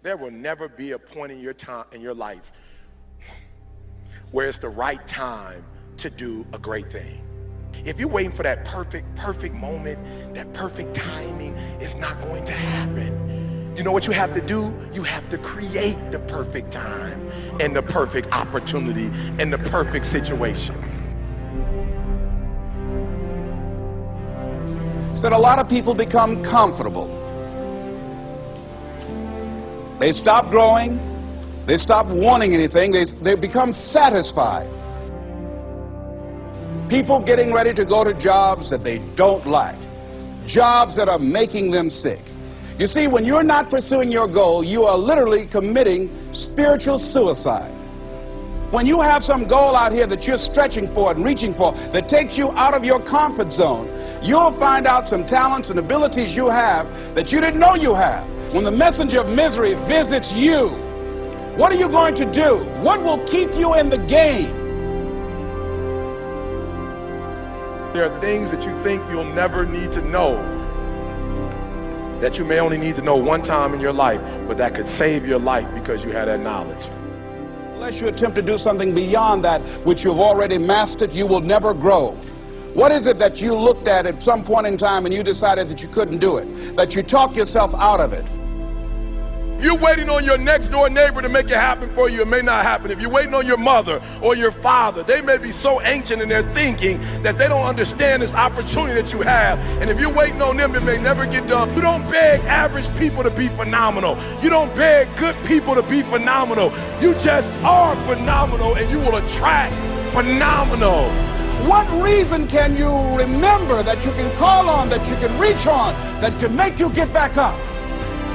There will never be a point in your life where it's the right time to do a great thing. If you're waiting for that perfect moment, that perfect timing, it's not going to happen. You know what you have to do? You have to create the perfect time and the perfect opportunity and the perfect situation. So that a lot of people become comfortable. They stop growing. They stop wanting anything. They become satisfied. People getting ready to go to jobs that they don't like. Jobs that are making them sick. You see, when you're not pursuing your goal, you are literally committing spiritual suicide. When you have some goal out here that you're stretching for and reaching for that takes you out of your comfort zone, you'll find out some talents and abilities you have that you didn't know you have. When the messenger of misery visits you, what are you going to do? What will keep you in the game? There are things that you think you'll never need to know, that you may only need to know one time in your life, but that could save your life because you had that knowledge. Unless you attempt to do something beyond that which you've already mastered, you will never grow. What is it that you looked at some point in time and you decided that you couldn't do it, that you talked yourself out of it? If you're waiting on your next door neighbor to make it happen for you, it may not happen. If you're waiting on your mother or your father, they may be so ancient in their thinking that they don't understand this opportunity that you have. And if you're waiting on them, it may never get done. You don't beg average people to be phenomenal. You don't beg good people to be phenomenal. You just are phenomenal, and you will attract phenomenal. What reason can you remember that you can call on, that you can reach on, that can make you get back up?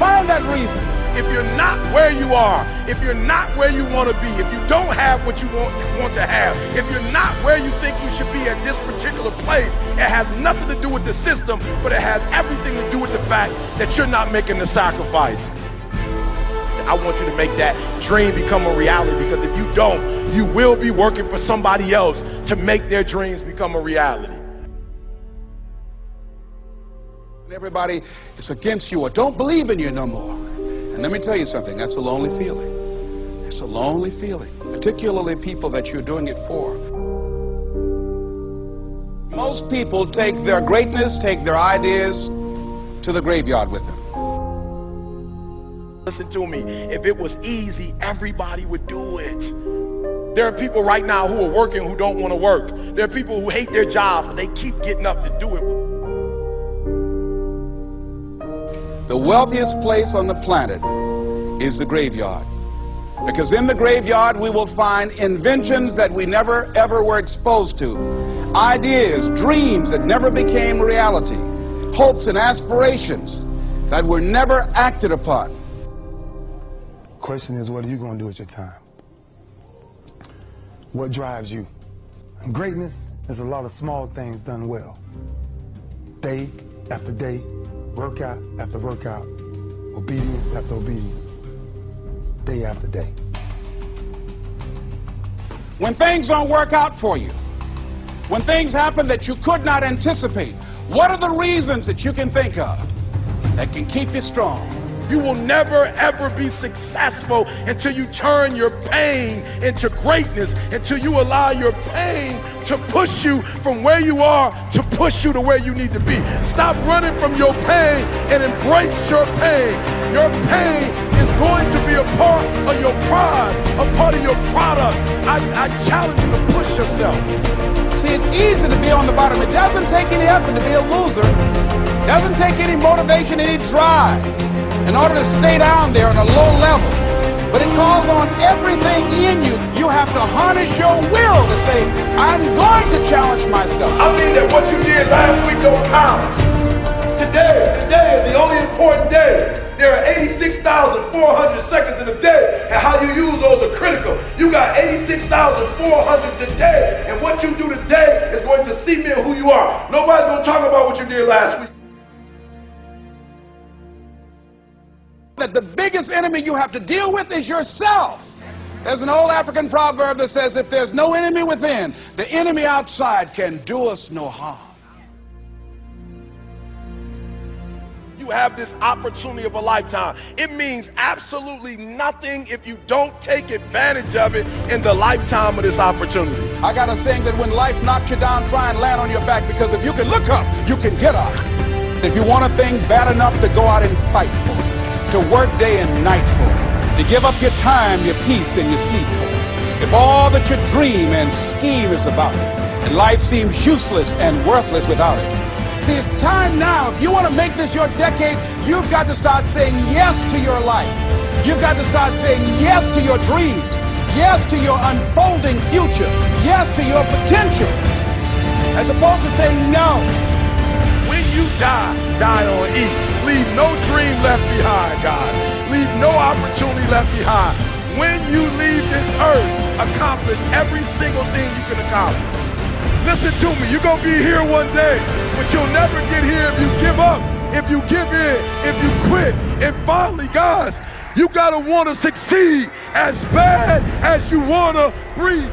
Find that reason. If you're not where you are, if you're not where you want to be, if you don't have what you want to have, if you're not where you think you should be at this particular place, it has nothing to do with the system, but it has everything to do with the fact that you're not making the sacrifice. I want you to make that dream become a reality, because if you don't, you will be working for somebody else to make their dreams become a reality. Everybody is against you or don't believe in you no more. And let me tell you something, that's a lonely feeling. It's a lonely feeling, particularly people that you're doing it for. Most people take their greatness, take their ideas to the graveyard with them. Listen to me, if it was easy, everybody would do it. There are people right now who are working who don't want to work. There are people who hate their jobs, but they keep getting up to do it. The wealthiest place on the planet is the graveyard. Because in the graveyard we will find inventions that we never ever were exposed to. Ideas, dreams that never became reality. Hopes and aspirations that were never acted upon. The question is, what are you going to do with your time? What drives you? And greatness is a lot of small things done well. Day after day, workout after workout, obedience after obedience, day after day. When things don't work out for you, when things happen that you could not anticipate, what are the reasons that you can think of that can keep you strong? You will never ever be successful until you turn your pain into greatness, until you allow your pain to push you from where you are to push you to where you need to be. Stop running from your pain and embrace your pain. Your pain is going to be a part of your prize, a part of your product. I challenge you to push yourself. See, it's easy to be on the bottom. It doesn't take any effort to be a loser. It doesn't take any motivation, any drive in order to stay down there on a low level. But it calls on everything in you. You have to harness your will to say, I'm going to challenge myself. I mean that what you did last week don't count. Today is the only important day. There are 86,400 seconds in a day, and how you use those are critical. You got 86,400 today, and what you do today is going to cement who you are. Nobody's going to talk about what you did last week. That the biggest enemy you have to deal with is yourself. There's an old African proverb that says, if there's no enemy within, the enemy outside can do us no harm. you have this opportunity of a lifetime. It means absolutely nothing if you don't take advantage of it in the lifetime of this opportunity. I got a saying that when life knocks you down, try and land on your back, because if you can look up, you can get up. If you want a thing bad enough to go out and fight for it, to work day and night for it, to give up your time, your peace, and your sleep for it, if all that you dream and scheme is about it, and life seems useless and worthless without it. See, it's time now. If you want to make this your decade, you've got to start saying yes to your life. You've got to start saying yes to your dreams, yes to your unfolding future, yes to your potential, as opposed to saying no. When you die, die on E. Leave no dream left behind, guys. Leave no opportunity left behind. When you leave this earth, accomplish every single thing you can accomplish. Listen to me, you're going to be here one day, but you'll never get here if you give up, if you give in, if you quit. And finally, guys, you got to want to succeed as bad as you want to breathe.